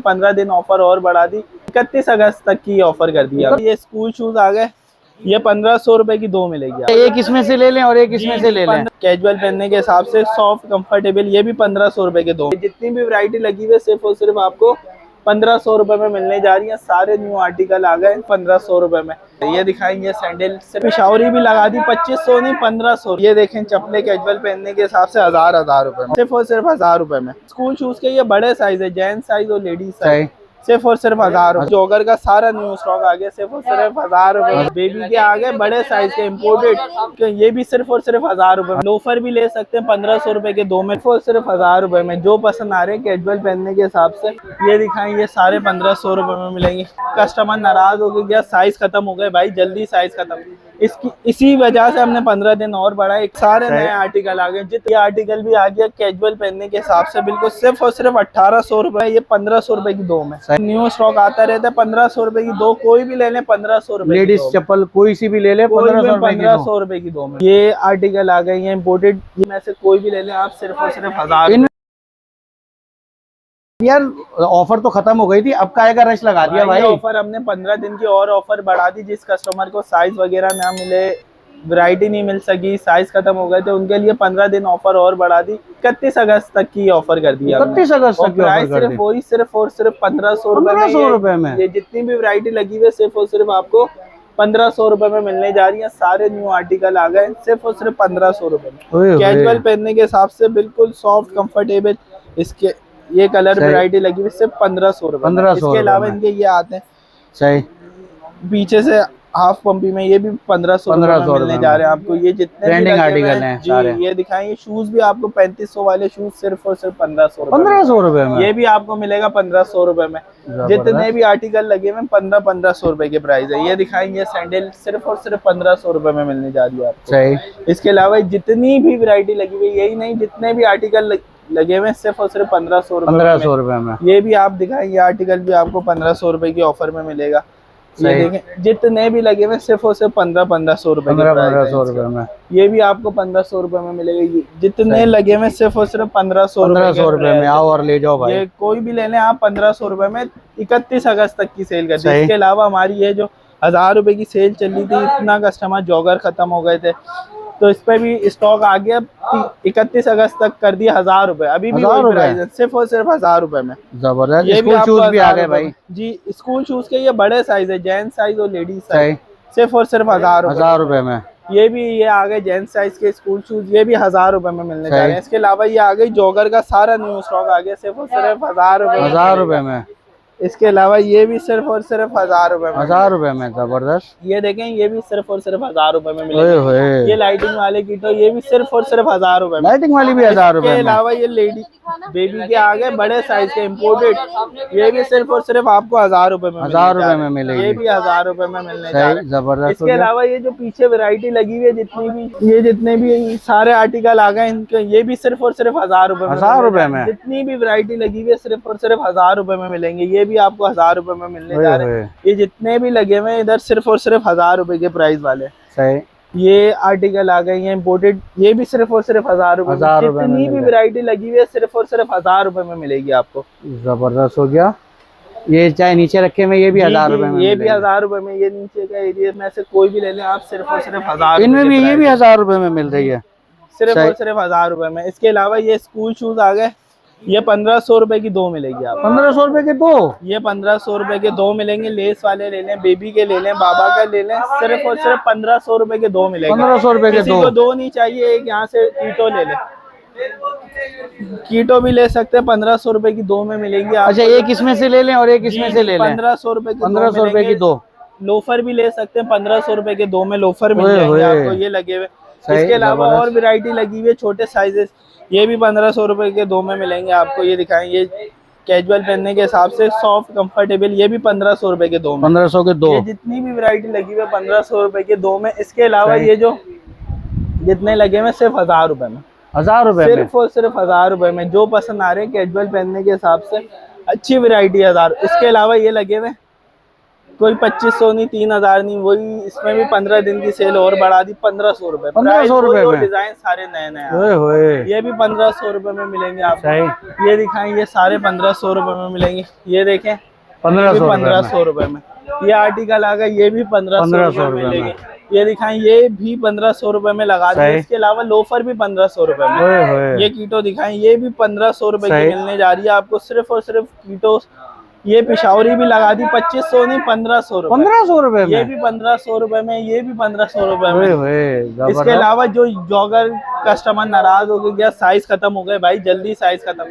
15 दिन ऑफर और बढ़ा दी, 31 अगस्त तक की ऑफर कर दिया। ये स्कूल शूज आ गए, ये 1500 रुपए की 2 मिलेगी। एक इसमें से ले लें और एक इसमें से ले लें। कैजुअल पहनने के हिसाब से सॉफ्ट कंफर्टेबल, ये भी 1500 रुपए के 2। जितनी भी वैरायटी लगी हुई है सिर्फ और सिर्फ आपको 1500 रुपए में मिलने जा रही है। सारे न्यू आर्टिकल आ गए 1500 रुपए में। ये दिखाएंगे सैंडल से पिशावरी भी लगा दी 2500 नहीं 1500। ये देखें चप्पलें कैजुअल पहनने के हिसाब से 1000 रुपए में, सिर्फ और सिर्फ 1000 रुपए में। स्कूल शूज के ये बड़े साइज है, जेंट्स साइज और लेडीज साइज, सिर्फ और सिर्फ 1000 रुपए। जॉगर का सारा न्यू स्टॉक आ गया, सिर्फ और सिर्फ 1000 रुपए। बेबी के आ गए बड़े साइज के इम्पोर्टेड, ये भी सिर्फ और सिर्फ 1000 रुपए में। लोफर भी ले सकते हैं 1500 रुपए के 2 में, सिर्फ और सिर्फ 1000 रुपए में। जो पसंद आ रहे हैं कैजुअल पहनने के हिसाब से ये दिखाएं, ये सारे 1500 रुपए में मिलेंगे। कस्टमर नाराज हो गया, साइज खत्म हो गए भाई, जल्दी साइज खत्म। इसी वजह से हमने 15 दिन और बढ़ाए। सारे नए आर्टिकल आ गए, जितने आर्टिकल भी आ गया कैजुअल पहनने के हिसाब से बिल्कुल सिर्फ और सिर्फ 1800 रुपए। ये 1500 रुपए की 2 में न्यू स्टॉक आता रहता है। 1500 रुपए की 2, कोई भी ले लें 1500 रुपए। लेडीज चप्पल कोई सी भी ले लें 1500 रुपए की 2 में। ये आर्टिकल आ गए, ये इम्पोर्टेड, ये में से कोई भी ले लें आप सिर्फ और सिर्फ 1000। यार ऑफर तो खत्म हो गई थी, अब का रश लगा दिया भाई। ऑफर हमने 15 दिन की और ऑफर बढ़ा दी। जिस कस्टमर को साइज वगैरह ना मिले, वैरायटी नहीं मिल सकी, साइज खत्म हो गए थे, उनके लिए 15 दिन ऑफर और बढ़ा दी। 31 अगस्त तक की ऑफर कर दिया। 31 अगस्त तक प्राइस सिर्फ वही, सिर्फ और सिर्फ 1500 रुपए में। ये जितनी भी वैरायटी लगी हुई है सिर्फ और सिर्फ आपको 1500 रुपए में मिलने जा रही है। सारे न्यू आर्टिकल आ गए सिर्फ और सिर्फ 1500 रुपए में। कैजुअल पहनने के हिसाब से बिल्कुल सॉफ्ट कंफर्टेबल। इसके ये कलर वैरायटी लगी हुई सिर्फ 1500 रुपए। इसके अलावा इनके ये आते हैं सही पीछे से हाफ पंपी में, ये भी 1500 मिलने जा रहे हैं आपको। ये जितने ट्रेंडिंग आर्टिकल हैं सारे। ये दिखाएंगे शूज भी आपको 3500 वाले शूज सिर्फ और सिर्फ 1500 रुपए में। ये भी आपको मिलेगा 1500 रुपए में। जितने भी आर्टिकल लगे हुए 1500 रुपए के प्राइस है। ये दिखाएंगे सैंडल सिर्फ और सिर्फ 1500 रुपए में मिलने जा रही है आपको। सही। इसके अलावा जितनी भी वैरायटी लगी हुई, यही नहीं जितने भी आर्टिकल लगे हुए सिर्फ और सिर्फ 1500 रुपए में। ये भी आप दिखाएंगे आर्टिकल भी आपको 1500 रुपए की ऑफर में मिलेगा। ये देखें जितने भी लगे हुए सिर्फ और सिर्फ 1500 रुपए में। ये भी आपको 1500 रुपए में मिलेगा। जितने लगे हुए सिर्फ और सिर्फ 1500 रुपए में। आओ और ले जाओ भाई, ये कोई भी ले लें आप 1500 रुपए में। 31 अगस्त तक की सेल कर दी। इसके अलावा हमारी ये जो 1000 रुपए की सेल चली थी, इतना कस्टमर जॉगर खत्म हो गए थे, तो इस पे भी स्टॉक आ गया। 31 अगस्त तक कर दिया 1000 रुपए। अभी भी वही प्राइस है, सिर्फ और सिर्फ 1000 रुपए में। जबरदस्त। ये स्कूल शूज भी आ गए भाई जी। स्कूल शूज के ये बड़े साइज है, जेंट्स साइज और लेडीज साइज, सिर्फ और सिर्फ 1000 रुपए में। ये भी ये आ गए जेंट्स साइज के स्कूल शूज, ये भी 1000 रुपए में मिलने जा रहे हैं। इसके अलावा ये आ गई जॉगर का सारा न्यू स्टॉक आ गया, सिर्फ और सिर्फ 1000 रुपए में। इसके अलावा ये भी सिर्फ और सिर्फ 1000 रुपए में। 1000 रुपए में। जबरदस्त। ये देखें, ये भी सिर्फ और सिर्फ 1000 रुपए में मिलेगा। ये लाइटिंग वाले कीटो, ये भी सिर्फ और सिर्फ 1000 रुपए में। लाइटिंग वाली भी 1000 रुपए में। इसके अलावा ये लेडी बेबी के आ गए बड़े साइज के इम्पोर्टेड, ये भी सिर्फ और सिर्फ आपको 1000 रुपए में। 1000 रुपए में मिलेगी। ये भी 1000 रुपए में मिलने जा रहा है। जबरदस्त। इसके अलावा ये जो पीछे वैरायटी लगी हुई है, जितने भी सारे आर्टिकल आ गए इनके, ये भी सिर्फ और सिर्फ 1000 रुपए में। 1000 रुपए में जितनी भी वैरायटी लगी हुई है सिर्फ और सिर्फ 1000 रुपए में मिलेंगे। ये भी आपको 1000 रुपए में मिलने जा रहे हैं। ये जितने भी लगे हुए हैं इधर सिर्फ और सिर्फ 1000 रुपए के प्राइस वाले। सही। ये आर्टिकल आ गए, ये इम्पोर्टेड, ये भी सिर्फ और सिर्फ 1000 रुपए। जितनी भी वैरायटी लगी हुई है सिर्फ और सिर्फ 1000 रुपए में मिलेगी आपको। जबरदस्त हो गया। ये चाहे नीचे रखे में, ये भी 1000 रुपए में। ये भी 1000 रुपए में। ये नीचे का एरिया में से कोई भी ले लें आप सिर्फ और सिर्फ 1000। इनमें भी ये भी 1000 रुपए में मिल रही है, सिर्फ और सिर्फ 1000 रुपए में। इसके अलावा ये स्कूल शूज आ गए, ये 1500 रुपए की 2 मिलेगी आप। 1500 रुपए के 2। ये 1500 रुपए के 2 मिलेंगे। लेस वाले ले लें, बेबी के ले लें, बाबा का ले लें, सिर्फ और सिर्फ 1500 रुपए के 2 मिलेंगे। 1500 रुपए के 2। 2 नहीं चाहिए, एक यहाँ से कीटो ले लें, कीटो भी ले सकते हैं। 1500 रुपए की 2 में मिलेंगी। अच्छा, एक इसमें से ले लें और एक इसमें से ले लें। 1500 रुपए की 1500 रुपए की 2। लोफर भी ले सकते हैं 1500 रुपए के 2 में। लोफर मिल जाएंगे आपको, ये लगे हुए। इसके अलावा और वैरायटी लगी हुई है छोटे साइजेस, ये भी 1500 रुपए के 2 में मिलेंगे आपको। ये दिखाएंगे, ये कैजुअल पहनने के हिसाब से सॉफ्ट कंफर्टेबल, ये भी 1500 रुपए के 2 में। 1500 के 2। ये जितनी भी वैरायटी लगी हुई है 1500 रुपए के 2 में। इसके अलावा ये जो जितने लगे हुए सिर्फ 1000 रुपए में। 1000 रुपए सिर्फ और सिर्फ 1000 रुपए में। जो पसंद आ रहे हैं कैजुअल पहनने के हिसाब से, अच्छी वैरायटी 1000। इसके अलावा ये लगे हुए कोई 2500 नहीं, 3000 नहीं, वही इसमें भी 15 दिन की सेल और बढ़ा दी, 1500 रुपए। 1500 रुपए में डिजाइन सारे नए नए, ओए होए, ये भी 1500 रुपए में मिलेंगे आपको। सही। ये दिखाएं, ये सारे 1500 रुपए में मिलेंगे। ये देखें 1500 रुपए में। ये आर्टिकल आ गया, ये भी 1500 रुपए में मिलेंगे। ये दिखाएं, ये भी 1500 रुपए में लगा दिए। इसके अलावा लोफर भी 1500 रुपए में। ये कीटो दिखाएं, ये भी 1500 रुपए की मिलने जा रही है आपको, सिर्फ और सिर्फ कीटो। ये पिशावरी भी लगा दी, 2500 नहीं 1500 रुपए। 1500 रुपए में, ये भी 1500 रुपए में, ये भी 1500 रुपए में। ओए, इसके अलावा जो जॉगर कस्टमर नाराज हो गया, साइज खत्म हो गए भाई, जल्दी साइज खत्म,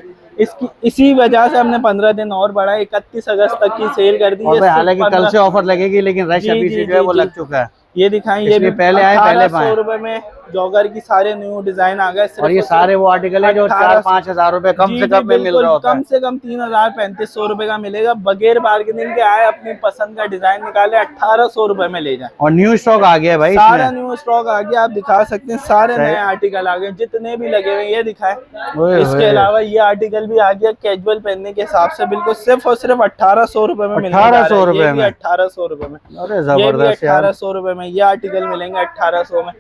इसी वजह से हमने 15 दिन और बढ़ा, 31 अगस्त तक की सेल कर दी है। हालांकि कल से ऑफर लगेगी, लेकिन रश अभी से जो है वो लग चुका है। ये दिखाएं, ये भी पहले आए पहले 1800 रुपए में जॉगर की सारे न्यू डिजाइन आ गए। और ये सारे वो आर्टिकल है जो 4-5 हजार रुपए कम से कम में मिल रहा होता है। कम से कम 3000-3500 रुपए का मिलेगा, बगैर बार्गेनिंग के आए, अपनी पसंद का डिजाइन निकाले, 1800 रुपए में ले जाए। और न्यू स्टॉक आ गया भाई, सारा न्यू स्टॉक आ गया, आप दिखा सकते हैं, सारे नए आर्टिकल आ गए, जितने भी लगे हुए ये दिखाए। इसके अलावा ये आर्टिकल भी आ गया कैजुअल पहनने के हिसाब से, बिल्कुल सिर्फ और सिर्फ 1800 रुपए में मिलेगा। 1800 रुपए में, 1800 रुपए में। अरे जबरदस्त, 1800 रुपए में ये आर्टिकल मिलेंगे, 1800 में।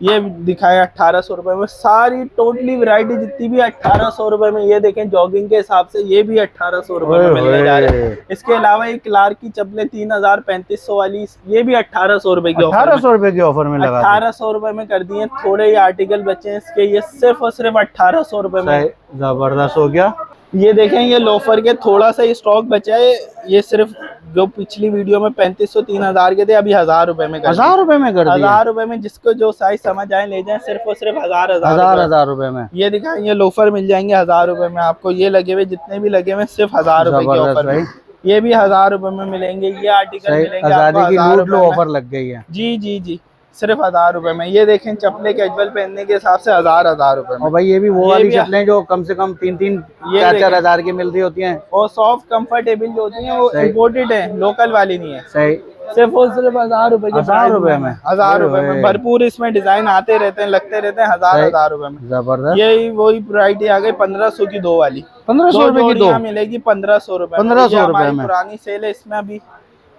ये दिखाए 1800 रुपए में, सारी टोटली वैरायटी जितनी भी 1800 रुपए में। ये देखें जॉगिंग के हिसाब से ये भी 1800 रुपए में मिलने जा रहे हैं। इसके अलावा एक क्लार्क की चप्पलें 3000-3500 वाली, ये भी 1800 रुपए की 1800 रुपए के ऑफर में लगा 1800 रुपए में कर दिए। थोड़े ही आर्टिकल बचे हैं इसके, ये सिर्फ और सिर्फ 1800 रुपए में। जबरदस्त हो गया। ये देखें, ये लोफर के थोड़ा सा ही स्टॉक बचा है, ये सिर्फ जो पिछली वीडियो में 3500-3000 के थे, अभी 1000 रुपए में 1000 रुपए में कर दिया। 1000 रुपए में, जिसको जो साइज समझ आए ले जाए, सिर्फ और सिर्फ 1000 रुपए में। ये दिखाएं, ये लोफर मिल जाएंगे 1000 रुपए में आपको। ये लगे हुए जितने भी लगे हुए सिर्फ 1000 रुपए के ऑफर में, ये भी 1000 रुपए में मिलेंगे। ये आर्टिकल मिलेंगे आपको 1000 रुपए में। ऑफर लग गई है। जी जी जी, सिर्फ 1000 रुपए में। ये देखें चप्पलें कैजुअल पहनने के हिसाब से 1000 रुपए में। और भाई ये भी वो वाली चप्पलें जो कम से कम 3-4 हजार की मिलती होती हैं, और सॉफ्ट कंफर्टेबल जो होती हैं वो इम्पोर्टेड है, लोकल वाली नहीं है। सही, सिर्फ और सिर्फ 1000 रुपए के, 1000 रुपए में, 1000 रुपए में। भरपूर इसमें डिजाइन आते रहते हैं, लगते रहते हैं, 1000 रुपए में। जबरदस्त। यही वही वैरायटी आ गई 1500 की 2 वाली, 1500 रुपए की 2 मिलेगी 1500 रुपए। 1500 रुपए में। पुरानी सेल है, इसमें अभी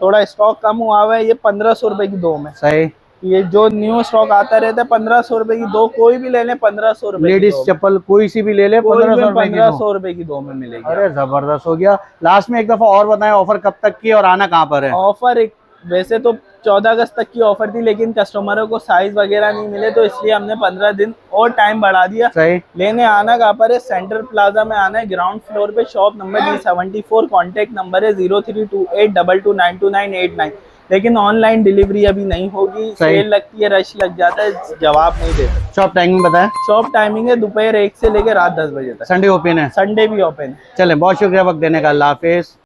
थोड़ा स्टॉक कम हुआ है। ये 1500 रुपए की 2 में। सही। ये जो न्यू स्टॉक आता रहता है 1500 रुपए की 2, कोई भी ले लें 1500 रुपए। लेडीज चप्पल कोई सी भी ले ले 1500 रुपए की 2 में मिलेगी। अरे जबरदस्त हो गया। लास्ट में एक दफा और बताएं, ऑफर कब तक की और आना कहाँ पर है? ऑफर वैसे तो 14 अगस्त तक की ऑफर थी, लेकिन कस्टमरों को साइज वगैरह नहीं मिले, तो इसलिए हमने 15 दिन और टाइम बढ़ा दिया। सही। लेने आना कहाँ पर है? सेंट्रल प्लाजा में आना है, ग्राउंड फ्लोर पे, shop number D74, contact number है 0328229289। लेकिन ऑनलाइन डिलीवरी अभी नहीं होगी, सेल लगती है, रश लग जाता है, जवाब नहीं देते। शॉप टाइमिंग बताएं। शॉप टाइमिंग है दोपहर 1 से लेकर रात 10 बजे तक। संडे ओपन है? संडे भी ओपन है। चलें, बहुत शुक्रिया वक्त देने का। अल्लाह हाफिज।